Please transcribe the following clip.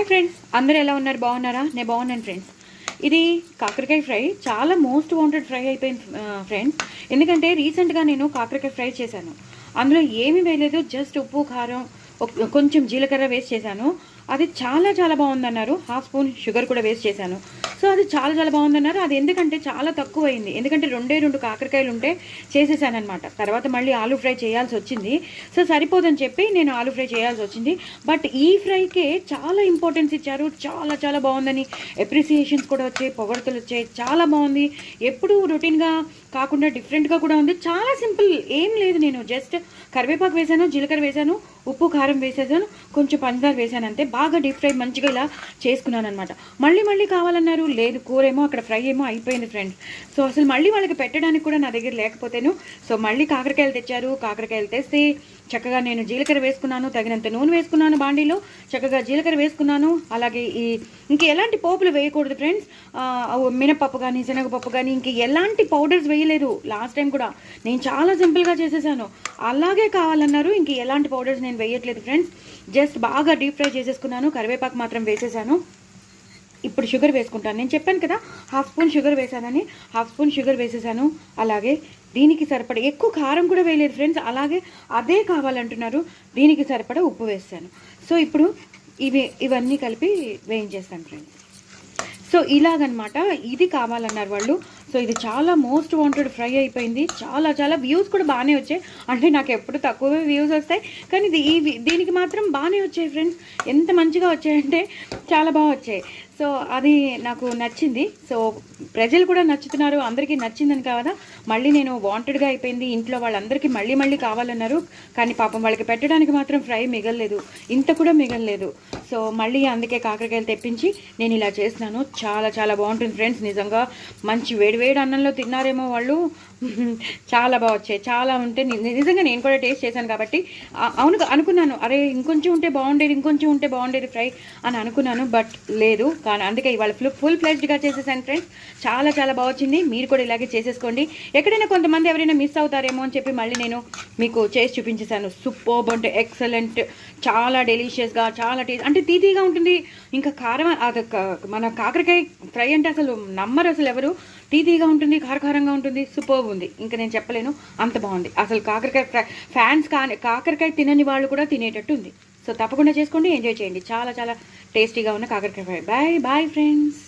Hi friends, అందరూ ఎలా ఉన్నారు? బాగున్నారా? నేను బాగున్నాను ఫ్రెండ్స్. ఇది కాకరకాయ ఫ్రై చాలా మోస్ట్ వాంటెడ్ ఫ్రై అయిపోయింది ఫ్రెండ్స్. ఎందుకంటే రీసెంట్గా నేను కాకరకాయ ఫ్రై చేశాను. అందులో ఏమీ వేయలేదు, జస్ట్ ఉప్పు కారం కొంచెం జీలకర్ర వేస్ట్ చేశాను. అది చాలా చాలా బాగుందన్నారు. హాఫ్ స్పూన్ షుగర్ కూడా వేస్ట్ చేశాను. సో అది చాలా చాలా బాగుందన్నారు. అది ఎందుకంటే చాలా తక్కువ అయింది, ఎందుకంటే రెండు కాకరకాయలు ఉంటే చేసేసానమాట. తర్వాత మళ్ళీ ఆలూ ఫ్రై చేయాల్సి వచ్చింది. సో సరిపోదని చెప్పి నేను ఆలూ ఫ్రై చేయాల్సి వచ్చింది. బట్ ఈ ఫ్రైకే చాలా ఇంపార్టెన్స్ ఇచ్చారు. చాలా చాలా బాగుందని అప్రిసియేషన్స్ కూడా వచ్చాయి, పొగడతలు వచ్చాయి. చాలా బాగుంది, ఎప్పుడు రొటీన్గా కాకుండా డిఫరెంట్గా కూడా ఉంది. చాలా సింపుల్, ఏం లేదు. నేను జస్ట్ కరివేపాకు వేసాను, జీలకర్ర వేసాను, ఉప్పు కారం వేసేసాను, కొంచెం పంచదార వేసాను, అంతే. బాగా డీప్ ఫ్రై మంచిగా ఇలా చేసుకున్నాను అనమాట. మళ్ళీ కావాలన్నారు, లేదు కూర ఏమో అక్కడ ఫ్రై ఏమో అయిపోయింది ఫ్రెండ్స్. సో అసలు మళ్ళీ వాళ్ళకి పెట్టడానికి కూడా నా దగ్గర లేకపోతేను సో మళ్ళీ కాకరకాయలు తెచ్చారు. కాకరకాయలు తెస్తే చక్కగా నేను జీలకర్ర వేసుకున్నాను, తగినంత నూనె వేసుకున్నాను, బాండీలో చక్కగా జీలకర్ర వేసుకున్నాను. అలాగే ఇంక ఎలాంటి పోపులు వేయకూడదు ఫ్రెండ్స్. మినపప్పు కానీ శనగపప్పు కానీ ఇంక ఎలాంటి పౌడర్స్ వేయలేదు. లాస్ట్ టైం కూడా నేను చాలా సింపుల్గా చేసేసాను. అలాగే కావాలన్నారు, ఇంక ఎలాంటి పౌడర్స్ నేను వేయట్లేదు ఫ్రెండ్స్. జస్ట్ బాగా డీప్ ఫ్రై చేసేసుకున్నాను. కరివేపాకు మాత్రం వేసేసాను. ఇప్పుడు షుగర్ వేసుకుంటాను. నేను చెప్పాను కదా హాఫ్ స్పూన్ షుగర్ వేసానని, హాఫ్ స్పూన్ షుగర్ వేసేసాను. అలాగే దీనికి సరిపడా ఎక్కువ కారం కూడా వేయలేదు ఫ్రెండ్స్. అలాగే అదే కావాలంటున్నారు, దీనికి సరిపడా ఉప్పు వేసాను. సో ఇప్పుడు ఇవన్నీ కలిపి వేయించేస్తాను ఫ్రెండ్స్. సో ఇలాగనమాట, ఇది కావాలన్నారు వాళ్ళు. సో ఇది చాలా మోస్ట్ వాంటెడ్ ఫ్రై అయిపోయింది. చాలా చాలా వ్యూస్ కూడా బాగానే వచ్చాయి. అంటే నాకు ఎప్పుడు తక్కువే వ్యూస్ వస్తాయి, కానీ దీనికి మాత్రం బాగానే వచ్చాయి ఫ్రెండ్స్. ఎంత మంచిగా వచ్చాయంటే చాలా బాగా వచ్చాయి. సో అది నాకు నచ్చింది. సో ప్రజలు కూడా నచ్చుతున్నారు, అందరికీ నచ్చిందని కాదా. మళ్ళీ నేను వాంటెడ్గా అయిపోయింది. ఇంట్లో వాళ్ళందరికీ మళ్ళీ కావాలన్నారు, కానీ పాపం వాళ్ళకి పెట్టడానికి మాత్రం ఫ్రై మిగలలేదు, ఇంత కూడా మిగలలేదు. సో మళ్ళీ అందుకే కాకరకాయలు తెప్పించి నేను ఇలా చేస్తున్నాను. చాలా చాలా బాగుంటుంది ఫ్రెండ్స్. నిజంగా మంచి వేడి అన్నంలో తిన్నారేమో వాళ్ళు. చాలా బాగా వచ్చాయి, చాలా ఉంటే నిజంగా నేను కూడా టేస్ట్ చేశాను కాబట్టి అనుకున్నాను, అరే ఇంకొంచెం ఉంటే బాగుండేది ఫ్రై అని అనుకున్నాను. బట్ లేదు, కానీ అందుకే ఇవాళ ఫుల్ ఫ్లెడ్జ్డ్గా చేసేసాను ఫ్రెండ్స్. చాలా చాలా బాగా వచ్చింది. మీరు కూడా ఇలాగే చేసేసుకోండి. ఎక్కడైనా కొంతమంది ఎవరైనా మిస్ అవుతారేమో అని చెప్పి మళ్ళీ నేను మీకు చేసి చూపించేశాను. సూపర్బ్ అంటే ఎక్సలెంట్, చాలా డెలిషియస్గా, చాలా టేస్ట్ అంటే తీతీగా ఉంటుంది. ఇంకా కారం, అది మన కాకరకాయ ఫ్రై అంటే అసలు నమ్మరు అసలు ఎవరు. తీతీగా ఉంటుంది, కారకారంగా ఉంటుంది, సూపర్బ్ ఉంది. ఇంకా నేను చెప్పలేను, అంత బాగుంది అసలు. కాకరకాయ ఫ్యాన్స్ కానీ కాకరకాయ తినని వాళ్ళు కూడా తినేటట్టు ఉంది. సో తప్పకుండా చేసుకోండి, ఎంజాయ్ చేయండి. చాలా చాలా టేస్టీగా ఉన్న కాకరకాయ ఫ్రై. Bye friends.